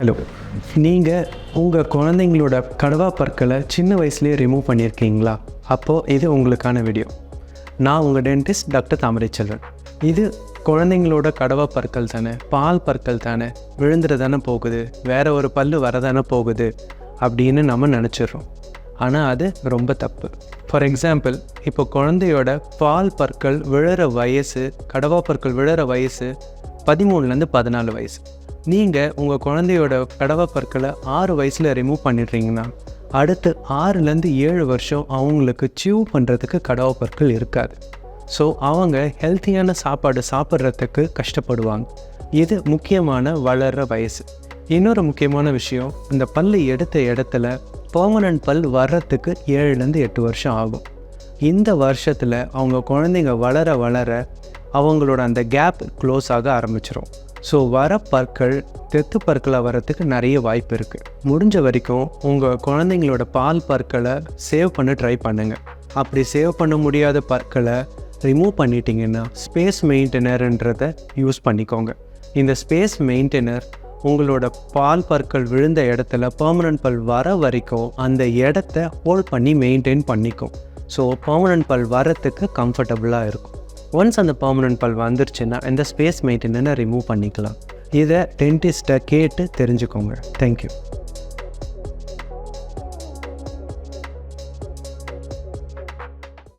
Hello, நீங்கள் உங்கள் குழந்தைங்களோட கடவா பற்களை சின்ன வயசுலேயே ரிமூவ் பண்ணியிருக்கீங்களா? அப்போது இது உங்களுக்கான வீடியோ. நான் உங்கள் டென்டிஸ்ட் டாக்டர் தாமரைச்செல்வன். இது குழந்தைங்களோட கடவா பற்கள் தானே, பால் பற்கள் தானே, விழுந்துட தானே போகுது, வேறு ஒரு பல் வரதானே போகுது அப்படின்னு நம்ம நினச்சிட்றோம். ஆனால் அது ரொம்ப தப்பு. ஃபார் எக்ஸாம்பிள், இப்போ குழந்தையோட பால் பற்கள் விழுற வயசு, கடவா பற்கள் விழுற வயசு 13லேருந்து 14 வயசு. நீங்கள் உங்கள் குழந்தையோட கடவா பற்களை 6 வயசில் ரிமூவ் பண்ணிடுறீங்கன்னா அடுத்து 6லேருந்து 7 வருஷம் அவங்களுக்கு சியூ பண்ணுறதுக்கு கடவா பற்கள் இருக்காது. ஸோ அவங்க ஹெல்த்தியான சாப்பாடு சாப்பிட்றதுக்கு கஷ்டப்படுவாங்க. இது முக்கியமான வளர்கிற வயசு. இன்னொரு முக்கியமான விஷயம், இந்த பல் எடுத்த இடத்துல பெர்மனன்ட் பல் வர்றதுக்கு 7லேருந்து 8 வருஷம் ஆகும். இந்த வருஷத்தில் அவங்க குழந்தைங்க வளர வளர அவங்களோட அந்த கேப் க்ளோஸ் ஆக ஆரம்பிச்சிடும். ஸோ வர பற்கள் தெத்து பற்களை வரத்துக்கு நிறைய வாய்ப்பு இருக்குது. முடிஞ்ச வரைக்கும் உங்கள் குழந்தைங்களோட பால் பற்களை சேவ் பண்ண ட்ரை பண்ணுங்கள். அப்படி சேவ் பண்ண முடியாத பற்களை ரிமூவ் பண்ணிட்டீங்கன்னா ஸ்பேஸ் மெயின்டெனர்ன்றதை யூஸ் பண்ணிக்கோங்க. இந்த ஸ்பேஸ் மெயின்டெனர் உங்களோட பால் பற்கள் விழுந்த இடத்துல பெர்மனன்ட் பல் வர வரைக்கும் அந்த இடத்த ஹோல்ட் பண்ணி மெயின்டைன் பண்ணிக்கும். ஸோ பெர்மனன்ட் பல் வரத்துக்கு கம்ஃபர்டபுளாக இருக்கும். ஒன்ஸ் அந்த பெர்மனன்ட் பல் வந்துருச்சுன்னா இந்த ஸ்பேஸ் மெயின்டெனரை ரிமூவ் பண்ணிக்கலாம். இதை டென்டிஸ்ட்டை கேட்டு தெரிஞ்சுக்கோங்க. தேங்க்யூ.